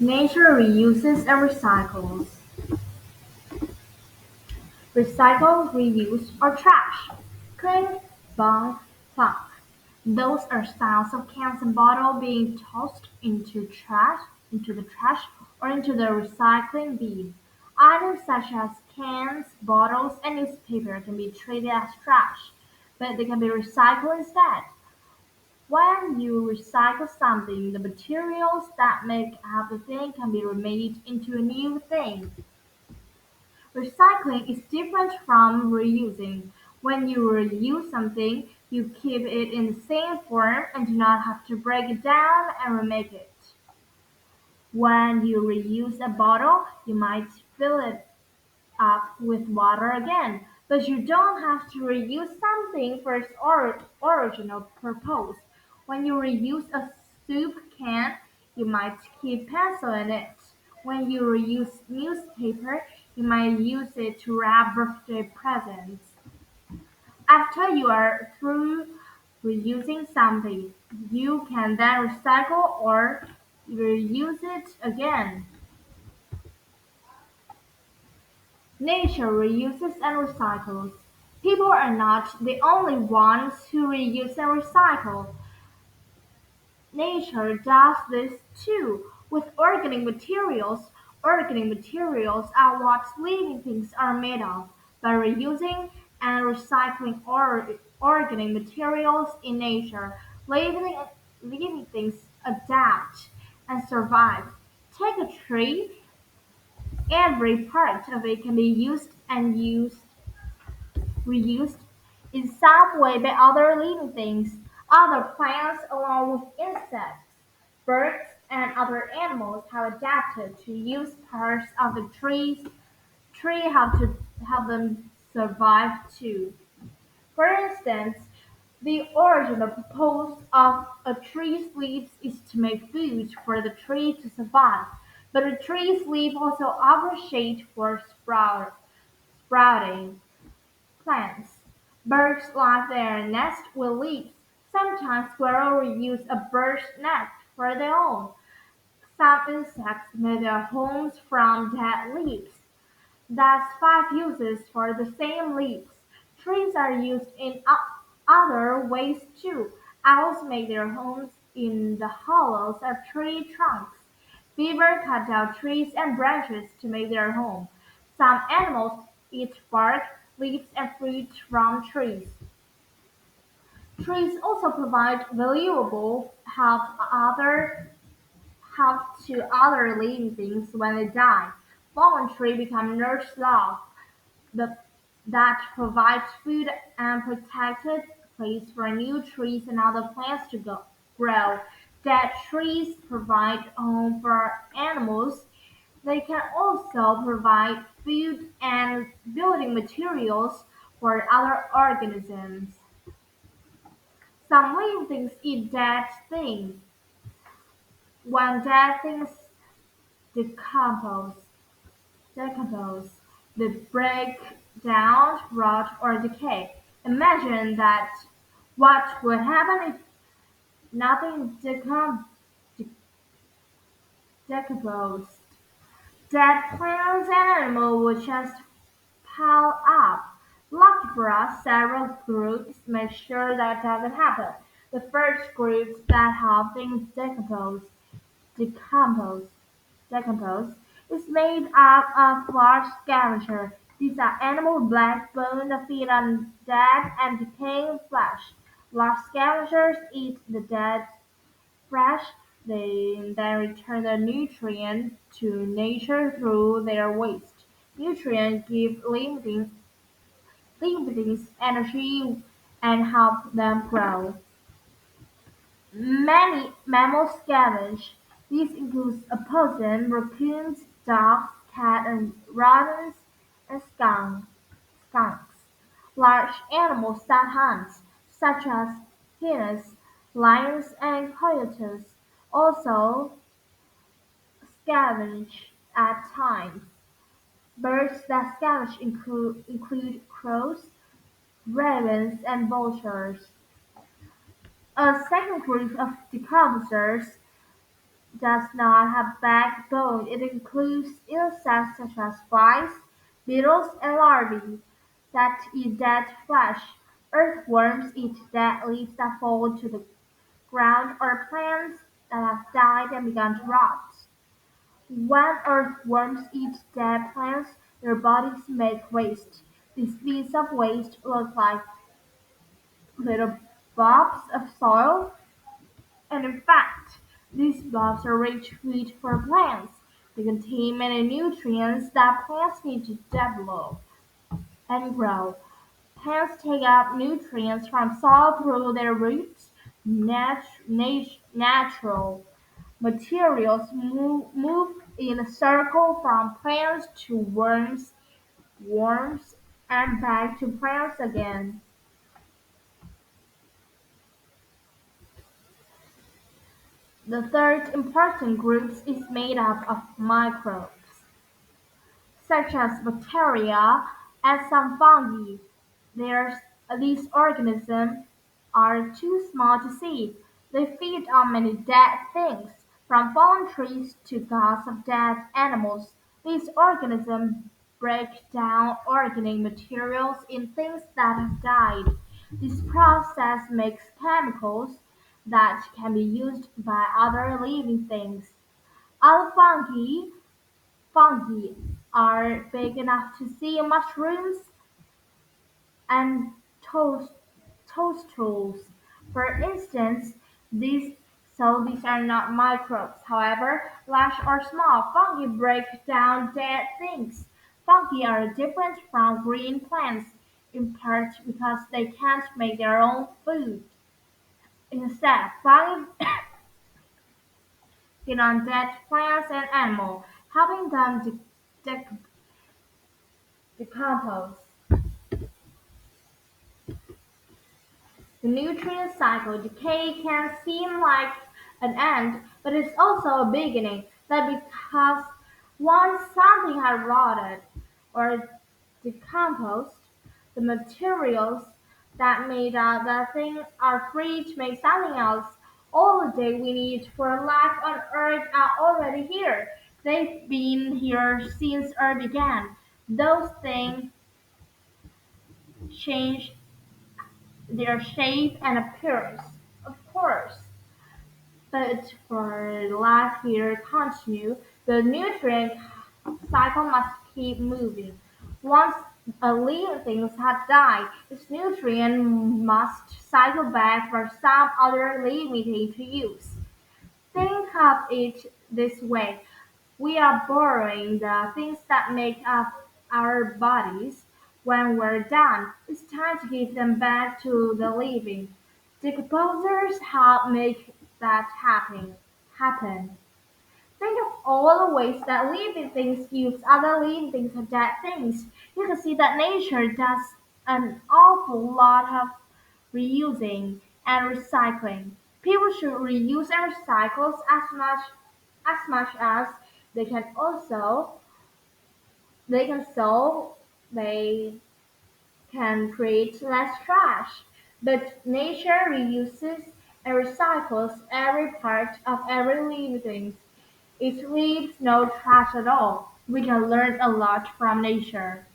Nature reuses and recycles. Recycle, reuse, or trash. Cling, bung, plunk. Those are styles of cans and bottles being tossed into the trash, or into the recycling bin. Items such as cans, bottles, and newspaper can be treated as trash, but they can be recycled instead. When you recycle something, the materials that make up the thing can be remade into a new thing. Recycling is different from reusing. When you reuse something, you keep it in the same form and do not have to break it down and remake it. When you reuse a bottle, you might fill it up with water again, but you don't have to reuse something for its original purpose. When you reuse a soup can, you might keep pencil in it. When you reuse newspaper, you might use it to wrap birthday presents. After you are through reusing something, you can then recycle or reuse it again. Nature reuses and recycles. People are not the only ones who reuse and recycle. Nature does this too with organic materials. Organic materials are what living things are made of. By reusing and recycling organic materials in nature, living things adapt and survive. Take a tree, every part of it can be reused in some way by other living things, other plants along with insects, birds, and other animals have adapted to use parts of the tree have to help them survive too. For instance, the original purpose of a tree's leaves is to make food for the tree to survive, but a tree's leaf also offers shade for sprouting plants. Birds like their nest with leaves. Sometimes squirrels reuse a bird's nest for their own. Some insects make their homes from dead leaves. That's five uses for the same leaves. Trees are used in other ways too. Owls make their homes in the hollows of tree trunks. Beavers cut down trees and branches to make their home. Some animals eat bark, leaves, and fruit from trees. Trees also provide valuable help to other living things when they die. Fallen trees become nurse love the, that provides food and protected place for new trees and other plants to grow. Dead trees provide home for animals. They can also provide food and building materials for other organisms. Some living things eat dead things. When dead things decompose, decompose, they break down, rot, or decay. Imagine that what would happen if nothing decomposed. Dead plants and animals would just pile up. Lucky for us, several groups make sure that doesn't happen. The first groups that help things decompose, decompose is made up of large scavengers. These are animal black bones that feed on dead and decaying flesh. Large scavengers eat the dead flesh. They then return the nutrient to nature through their waste. Nutrients give living things energy and help them grow. Many mammals scavenge. These include opossums, raccoons, dogs, cats, and rodents, and skunks. Large animals that hunt, such as hyenas, lions, and coyotes, also scavenge at times. Birds that scavenge include crows, ravens, and vultures. A second group of decomposers does not have backbone. It includes insects such as flies, beetles, and larvae that eat dead flesh. Earthworms eat dead leaves that fall to the ground or plants that have died and begun to rot. When earthworms eat dead plants, their bodies make waste. These beads of waste look like little blobs of soil, and in fact, these blobs are rich food for plants. They contain many nutrients that plants need to develop and grow. Plants take up nutrients from soil through their roots. Natural materials move in a circle from plants to worms, and back to plants again. The third important group is made up of microbes, such as bacteria and some fungi. There's, these organisms are too small to see. They feed on many dead things, from fallen trees to guts of dead animals. These organisms break down organic materials in things that have died. This process makes chemicals that can be used by other living things. Other fungi are big enough to see mushrooms and toast toadstools. For instance, these are not microbes. However, large or small, fungi break down dead things. Fungi are different from green plants, in part because they can't make their own food. Instead, fungi feed on dead plants and animals, helping them decompose. The nutrient cycle decay can seem like an end, but it's also a beginning. That because once something had rotted or decomposed, the materials that made that thing are free to make something else. All the day we need for life on Earth are already here. They've been here since Earth began. Those things change their shape and appearance, of course, but for life here to continue, the nutrient cycle must keep moving. Once a living thing has died, its nutrient must cycle back for some other living thing to use. Think of it this way: we are borrowing the things that make up our bodies. When we're done, it's time to give them back to the living. Decomposers help make that happen. Think of all the ways that living things use other living things or dead things. You can see that nature does an awful lot of reusing and recycling. People should reuse and recycle as much as they can also they can so they can create less trash. But nature reuses and recycles every part of every living thing. It leaves no trash at all. We can learn a lot from nature.